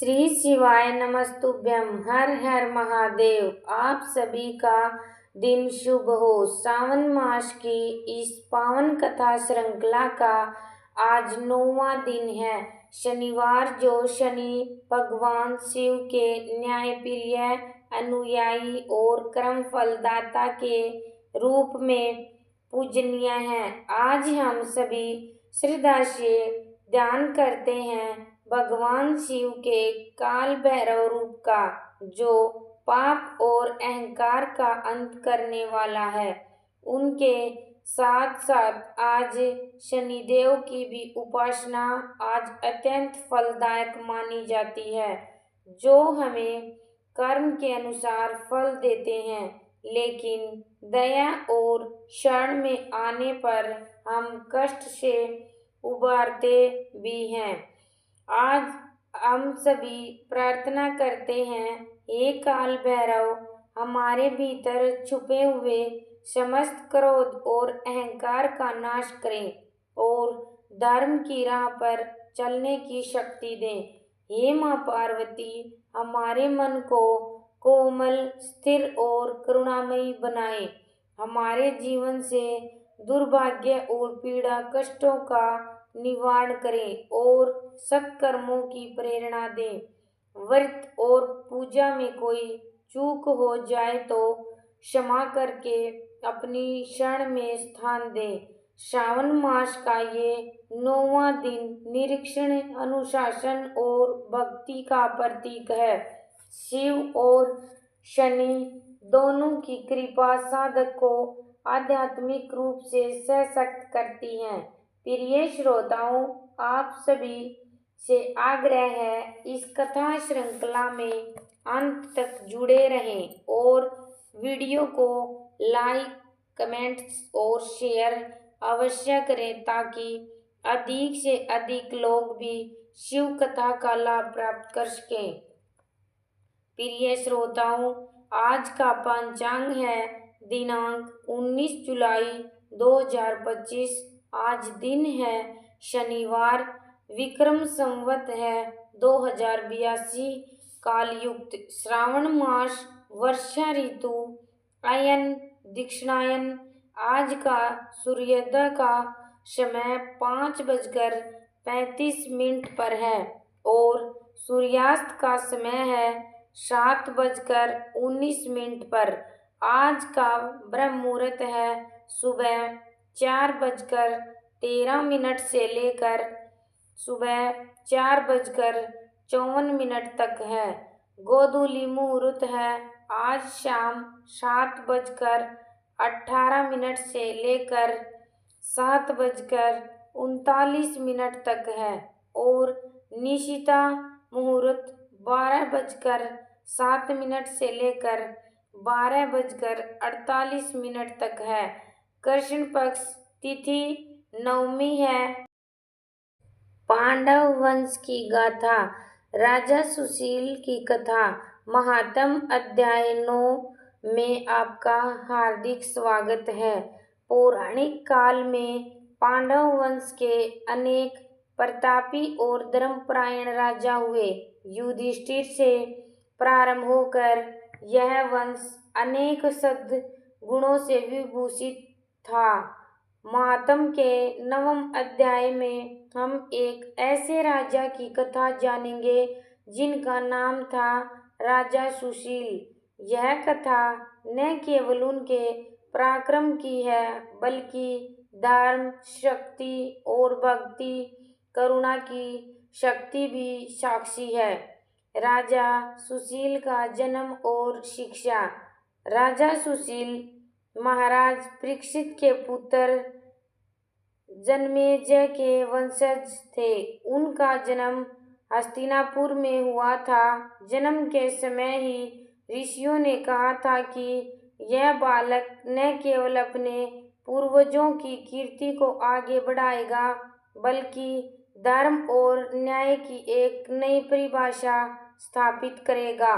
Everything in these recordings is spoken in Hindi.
श्री शिवाय नमस्तुभ्यम। हर हर महादेव। आप सभी का दिन शुभ हो। सावन मास की इस पावन कथा श्रृंखला का आज 9वां दिन है, शनिवार, जो शनि भगवान शिव के न्यायप्रिय, अनुयायी और कर्म फलदाता के रूप में पूजनीय है। आज हम सभी श्रद्धा से ध्यान करते हैं भगवान शिव के काल भैरव रूप का, जो पाप और अहंकार का अंत करने वाला है। उनके साथ साथ आज शनिदेव की भी उपासना आज अत्यंत फलदायक मानी जाती है, जो हमें कर्म के अनुसार फल देते हैं, लेकिन दया और शरण में आने पर हम कष्ट से उबारते भी हैं। आज हम सभी प्रार्थना करते हैं, हे काल भैरव, हमारे भीतर छुपे हुए समस्त क्रोध और अहंकार का नाश करें और धर्म की राह पर चलने की शक्ति दें। हे माँ पार्वती, हमारे मन को कोमल, स्थिर और करुणामयी बनाएं। हमारे जीवन से दुर्भाग्य और पीड़ा कष्टों का निवारण करें और सत्कर्मों की प्रेरणा दें। व्रत और पूजा में कोई चूक हो जाए तो क्षमा करके अपनी शरण में स्थान दें। श्रावण मास का ये 9वां दिन निरीक्षण, अनुशासन और भक्ति का प्रतीक है। शिव और शनि दोनों की कृपा साधक को आध्यात्मिक रूप से सशक्त करती है। प्रिय श्रोताओं, आप सभी से आग्रह है, इस कथा श्रृंखला में अंत तक जुड़े रहें और वीडियो को लाइक, कमेंट्स और शेयर अवश्य करें, ताकि अधिक से अधिक लोग भी शिव कथा का लाभ प्राप्त कर सकें। प्रिय श्रोताओं, आज का पंचांग है दिनांक 19 जुलाई 2025। आज दिन है शनिवार, विक्रम संवत है 2082, कालयुक्त श्रावण मास, वर्षा ऋतु, अयन दक्षिणायन। आज का सूर्योदय का समय 5:35 पर है और सूर्यास्त का समय है 7:19 पर। आज का ब्रह्म मुहूर्त है सुबह 4:13 से लेकर सुबह 4:54 तक है। गोधूली मुहूर्त है आज शाम 7:18 से लेकर 7:39 तक है और निशिता मुहूर्त 12:07 से लेकर 12:48 तक है। कृष्ण पक्ष तिथि नवमी है। पांडव वंश की गाथा, राजा सुशील की कथा, महात्म अध्याय 9 में आपका हार्दिक स्वागत है। पौराणिक काल में पांडव वंश के अनेक प्रतापी और धर्मपरायण राजा हुए। युधिष्ठिर से प्रारंभ होकर यह वंश अनेक सद्गुणों से विभूषित था। महात्म के 9वें अध्याय में हम एक ऐसे राजा की कथा जानेंगे जिनका नाम था राजा सुशील। यह कथा न केवल उनके पराक्रम की है, बल्कि धर्म, शक्ति और भक्ति, करुणा की शक्ति भी साक्षी है। राजा सुशील का जन्म और शिक्षा। राजा सुशील महाराज परीक्षित के पुत्र जन्मेजय के वंशज थे। उनका जन्म हस्तिनापुर में हुआ था। जन्म के समय ही ऋषियों ने कहा था कि यह बालक न केवल अपने पूर्वजों की कीर्ति को आगे बढ़ाएगा, बल्कि धर्म और न्याय की एक नई परिभाषा स्थापित करेगा।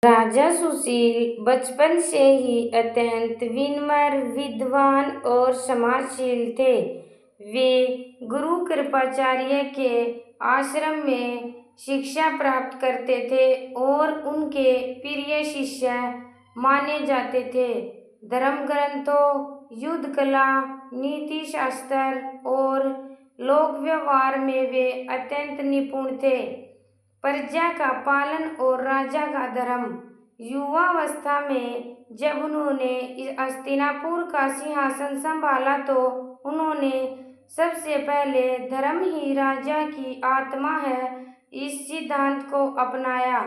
राजा सुशील बचपन से ही अत्यंत विनम्र, विद्वान और समाजशील थे। वे गुरु कृपाचार्य के आश्रम में शिक्षा प्राप्त करते थे और उनके प्रिय शिष्य माने जाते थे। धर्म ग्रंथों, युद्ध कला, नीति शास्त्र और लोक व्यवहार में वे अत्यंत निपुण थे। प्रजा का पालन और राजा का धर्म। युवावस्था में जब उन्होंने हस्तिनापुर का सिंहासन संभाला तो उन्होंने सबसे पहले धर्म ही राजा की आत्मा है इस सिद्धांत को अपनाया।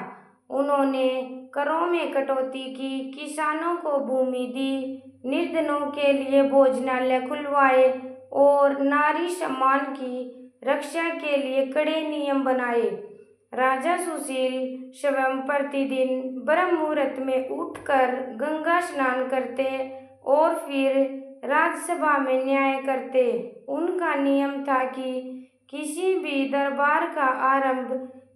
उन्होंने करों में कटौती की, किसानों को भूमि दी, निर्धनों के लिए भोजनालय खुलवाए और नारी सम्मान की रक्षा के लिए कड़े नियम बनाए। राजा सुशील स्वयं प्रतिदिन ब्रह्म मुहूर्त में उठकर गंगा स्नान करते और फिर राजसभा में न्याय करते। उनका नियम था कि किसी भी दरबार का आरंभ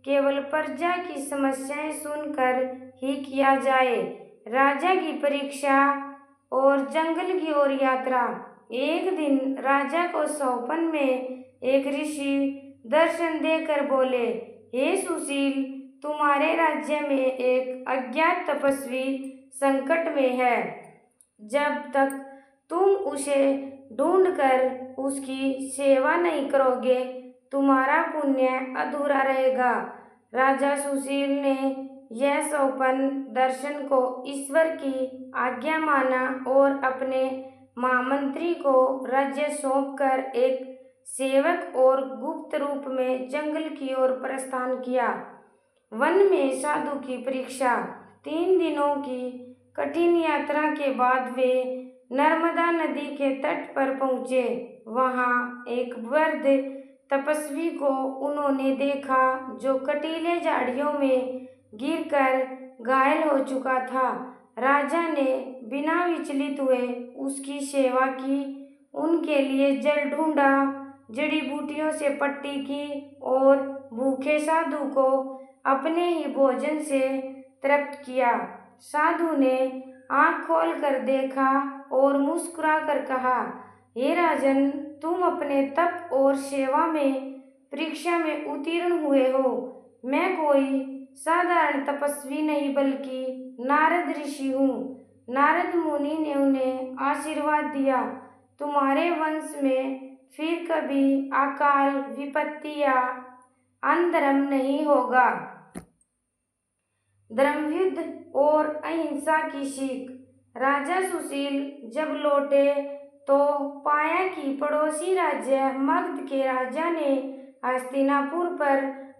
केवल प्रजा की समस्याएं सुनकर ही किया जाए। राजा की परीक्षा और जंगल की ओर यात्रा। एक दिन राजा को सौपन में एक ऋषि दर्शन देकर बोले, हे सुशील, तुम्हारे राज्य में एक अज्ञात तपस्वी संकट में है। जब तक तुम उसे ढूंढकर उसकी सेवा नहीं करोगे, तुम्हारा पुण्य अधूरा रहेगा। राजा सुशील ने यह सौपन दर्शन को ईश्वर की आज्ञा माना और अपने महामंत्री को राज्य सौंपकर एक सेवक और गुप्त रूप में जंगल की ओर प्रस्थान किया। वन में साधु की परीक्षा। 3 दिनों की कठिन यात्रा के बाद वे नर्मदा नदी के तट पर पहुँचे। वहाँ एक वृद्ध तपस्वी को उन्होंने देखा जो कटीले झाड़ियों में गिरकर घायल हो चुका था। राजा ने बिना विचलित हुए उसकी सेवा की, उनके लिए जल ढूंढा, जड़ी बूटियों से पट्टी की और भूखे साधु को अपने ही भोजन से तृप्त किया। साधु ने आँख खोल कर देखा और मुस्कुरा कर कहा, हे राजन, तुम अपने तप और सेवा में परीक्षा में उत्तीर्ण हुए हो। मैं कोई साधारण तपस्वी नहीं बल्कि नारद ऋषि हूँ। नारद मुनि ने उन्हें आशीर्वाद दिया, तुम्हारे वंश में फिर कभी अकाल विपत्ति या अधर्म नहीं होगा। धर्मयुद्ध और अहिंसा की सीख। राजा सुशील जब लौटे तो पाया कि पड़ोसी राज्य मगध के राजा ने हस्तिनापुर पर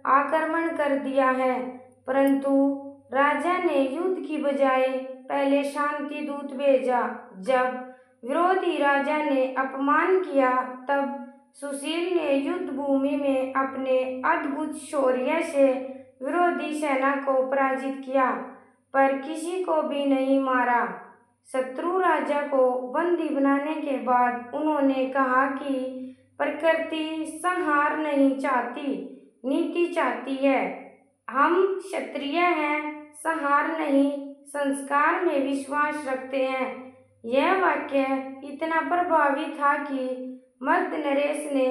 आक्रमण कर दिया है, परंतु राजा ने युद्ध की बजाय पहले शांति दूत भेजा। जब विरोधी राजा ने अपमान किया तब सुशील ने युद्ध भूमि में अपने अद्भुत शौर्य से विरोधी सेना को पराजित किया, पर किसी को भी नहीं मारा। शत्रु राजा को बंदी बनाने के बाद उन्होंने कहा कि प्रकृति संहार नहीं चाहती, नीति चाहती है। हम क्षत्रिय हैं, संहार नहीं, संस्कार में विश्वास रखते हैं। यह वाक्य इतना प्रभावी था कि मगध नरेश ने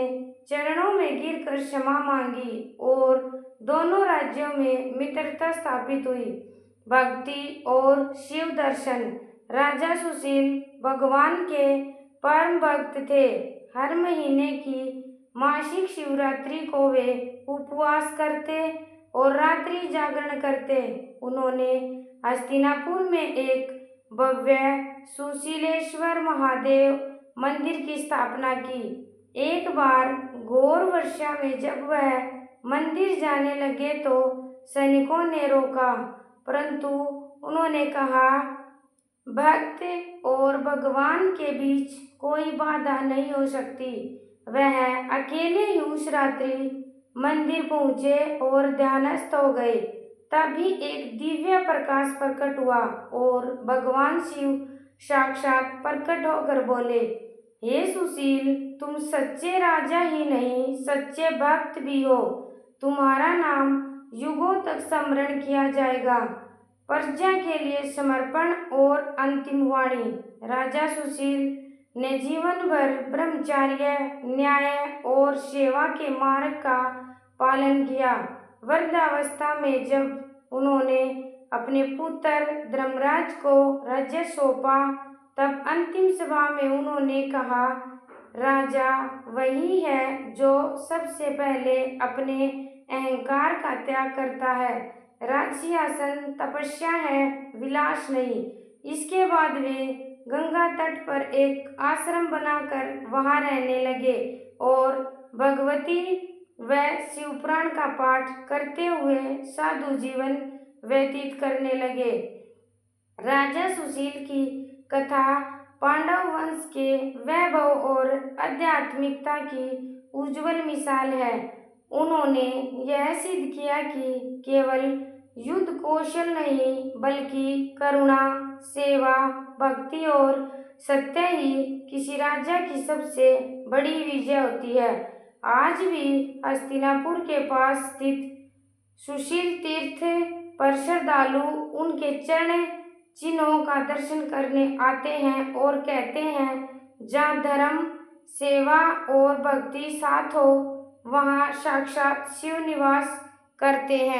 चरणों में गिरकर क्षमा मांगी और दोनों राज्यों में मित्रता स्थापित हुई। भक्ति और शिव दर्शन। राजा सुशील भगवान के परम भक्त थे। हर महीने की मासिक शिवरात्रि को वे उपवास करते और रात्रि जागरण करते। उन्होंने हस्तिनापुर में एक भव्य सुशीलेश्वर महादेव मंदिर की स्थापना की। एक बार घोर वर्षा में जब वह मंदिर जाने लगे तो सैनिकों ने रोका, परंतु उन्होंने कहा, भक्त और भगवान के बीच कोई बाधा नहीं हो सकती। वह अकेले ही उस रात्रि मंदिर पहुँचे और ध्यानस्थ हो गए। तभी एक दिव्य प्रकाश प्रकट हुआ और भगवान शिव साक्षात प्रकट होकर बोले, हे सुशील, तुम सच्चे राजा ही नहीं, सच्चे भक्त भी हो। तुम्हारा नाम युगों तक स्मरण किया जाएगा। प्रजा के लिए समर्पण और अंतिम वाणी। राजा सुशील ने जीवन भर ब्रह्मचर्य, न्याय और सेवा के मार्ग का पालन किया। वृद्धावस्था में जब उन्होंने अपने पुत्र धर्मराज को राज्य सौंपा, तब अंतिम सभा में उन्होंने कहा, राजा वही है जो सबसे पहले अपने अहंकार का त्याग करता है। राजसिंहासन तपस्या है, विलास नहीं। इसके बाद वे गंगा तट पर एक आश्रम बनाकर वहां रहने लगे और भगवती व शिवपुराण का पाठ करते हुए साधु जीवन व्यतीत करने लगे। राजा सुशील की कथा पांडव वंश के वैभव और आध्यात्मिकता की उज्जवल मिसाल है। उन्होंने यह सिद्ध किया कि केवल युद्ध कौशल नहीं, बल्कि करुणा, सेवा, भक्ति और सत्य ही किसी राज्य की सबसे बड़ी विजय होती है। आज भी हस्तिनापुर के पास स्थित सुशील तीर्थ पर श्रद्धालु उनके चरण चिन्हों का दर्शन करने आते हैं और कहते हैं, जहाँ धर्म, सेवा और भक्ति साथ हो, वहाँ साक्षात शिव निवास करते हैं।